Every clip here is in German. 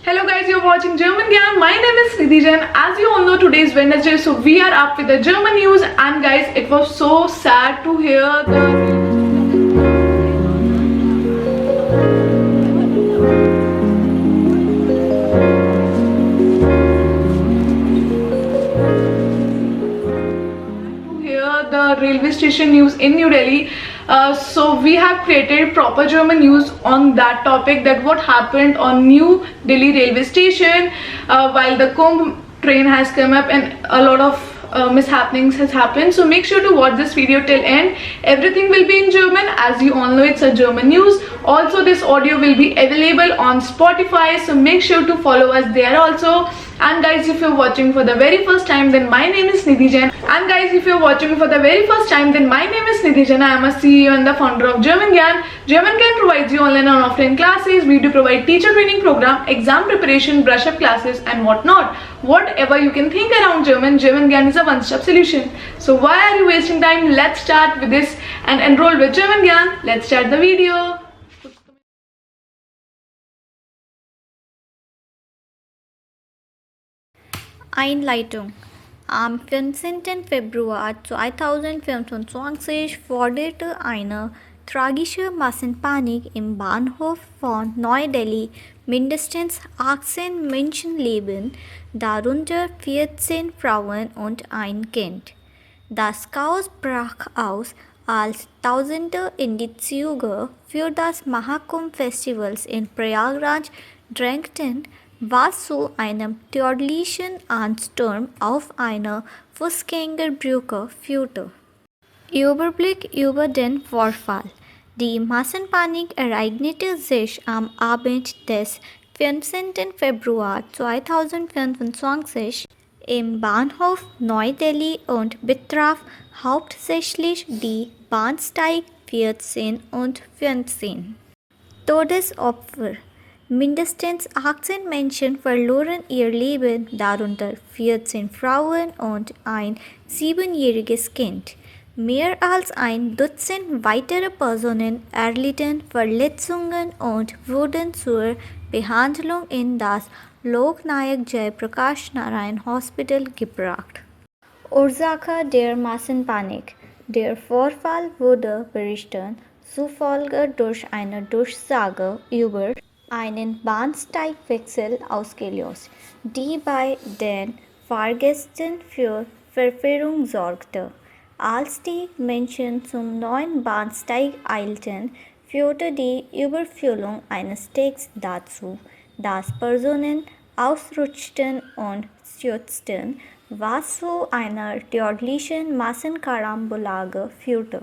Hello guys, you're watching German Gyan. My name is Nidhi Jain. As you all know, today is Wednesday, so we are up with the German news. And guys, it was so sad to hear the railway station news in New Delhi. So we have created proper German news on that topic, that what happened on New Delhi railway station while the Kumbh train has come up, and a lot of mishappenings has happened. So make sure to watch this video till end. Everything will be in German, as you all know it's a German news. Also this audio will be available on Spotify, so make sure to follow us there also. And guys, if you're watching for the very first time, then my name is Nidhi Jain. And guys, if you're watching for the very first time, then my name is Nidhi Jain. I am a CEO and the founder of German Gyan. German Gyan provides you online and offline classes. We do provide teacher training program, exam preparation, brush up classes and whatnot. Whatever you can think around German, German Gyan is a one-stop solution. So why are you wasting time? Let's start with this and enroll with German Gyan. Let's start the video. Einleitung. Am 15. Februar 2025 forderte eine tragische Massenpanik im Bahnhof von Neu-Delhi mindestens 18 Menschenleben, darunter 14 Frauen und ein Kind. Das Chaos brach aus, als Tausende in die Züge für das Mahakumbh-Festivals in Prayagraj drängten, was zu einem tödlichen Ansturm auf einer Fußgängerbrücke führte. Überblick über den Vorfall. Die Massenpanik ereignete sich am Abend des 15. Februar 2025 im Bahnhof Neu-Delhi und betraf hauptsächlich die Bahnsteig 14 und 15. Todesopfer. Mindestens 18 Menschen verloren ihr Leben, darunter 14 Frauen und ein 7-jähriges Kind. Mehr als ein Dutzend weitere Personen erlitten Verletzungen und wurden zur Behandlung in das Lok Nayak Jayaprakash Narayan Hospital gebracht. Ursache der Massenpanik. Der Vorfall wurde berichten zufolge durch eine Durchsage über einen Bahnsteigwechsel ausgelöst, die bei den Fahrgästen für Verwirrung sorgte. Als die Menschen zum neuen Bahnsteig eilten, führte die Überfüllung eines Stegs dazu, dass Personen ausrutschten und stürzten, was zu einer tödlichen Massenkarambolage führte.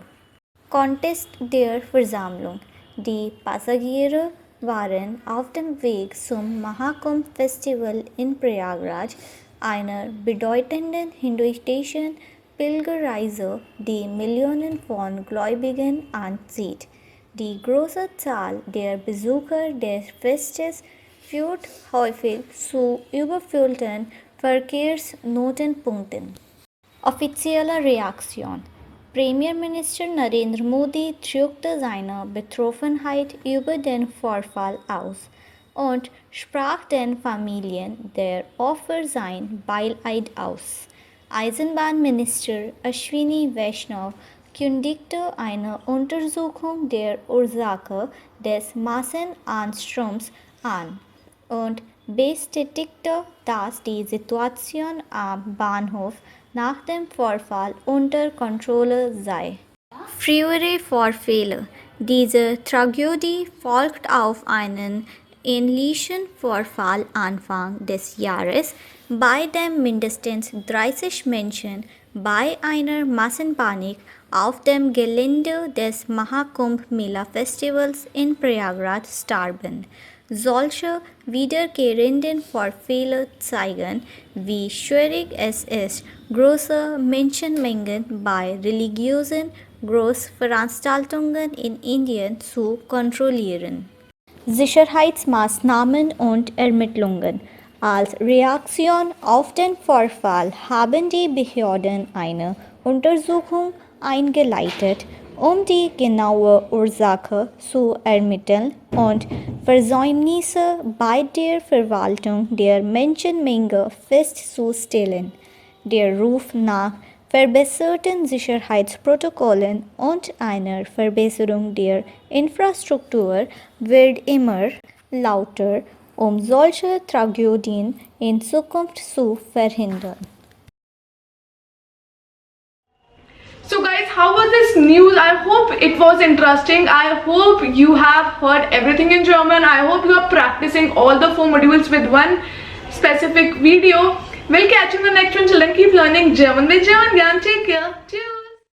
Kontext der Versammlung. Die Passagiere waren auf dem Weg zum Mahakumbh-Festival in Prayagraj, einer bedeutenden hinduistischen Pilgerreise, die Millionen von Gläubigen anzieht. Die große Zahl der Besucher des Festes führt häufig zu überfüllten Verkehrsknotenpunkten. Offizielle Reaktion. Premierminister Narendra Modi drückte seine Betroffenheit über den Vorfall aus und sprach den Familien der Opfer sein Beileid aus. Eisenbahnminister Ashwini Vaishnaw kündigte eine Untersuchung der Ursache des Massenansturms an und bestätigte, dass die Situation am Bahnhof nach dem Vorfall unter Kontrolle sei. Frühere Vorfälle. Diese Tragödie folgt auf einen ähnlichen Vorfall Anfang des Jahres, bei dem mindestens 30 Menschen bei einer Massenpanik auf dem Gelände des Mahakumbh Mela Festivals in Prayagraj starben. Solche wiederkehrenden Vorfälle zeigen, wie schwierig es ist, große Menschenmengen bei religiösen Großveranstaltungen in Indien zu kontrollieren. Sicherheitsmaßnahmen und Ermittlungen. Als Reaktion auf den Vorfall haben die Behörden eine Untersuchung eingeleitet um die genaue Ursache zu ermitteln und Versäumnisse bei der Verwaltung der Menschenmenge festzustellen. Der Ruf nach verbesserten Sicherheitsprotokollen und einer Verbesserung der Infrastruktur wird immer lauter, um solche Tragödien in Zukunft zu verhindern. So guys, how was this news? I hope it was interesting. I hope you have heard everything in German. I hope you are practicing all the 4 modules with one specific video. We'll catch you in the next one. Children, keep learning German with German Gyan. Take care. Cheers.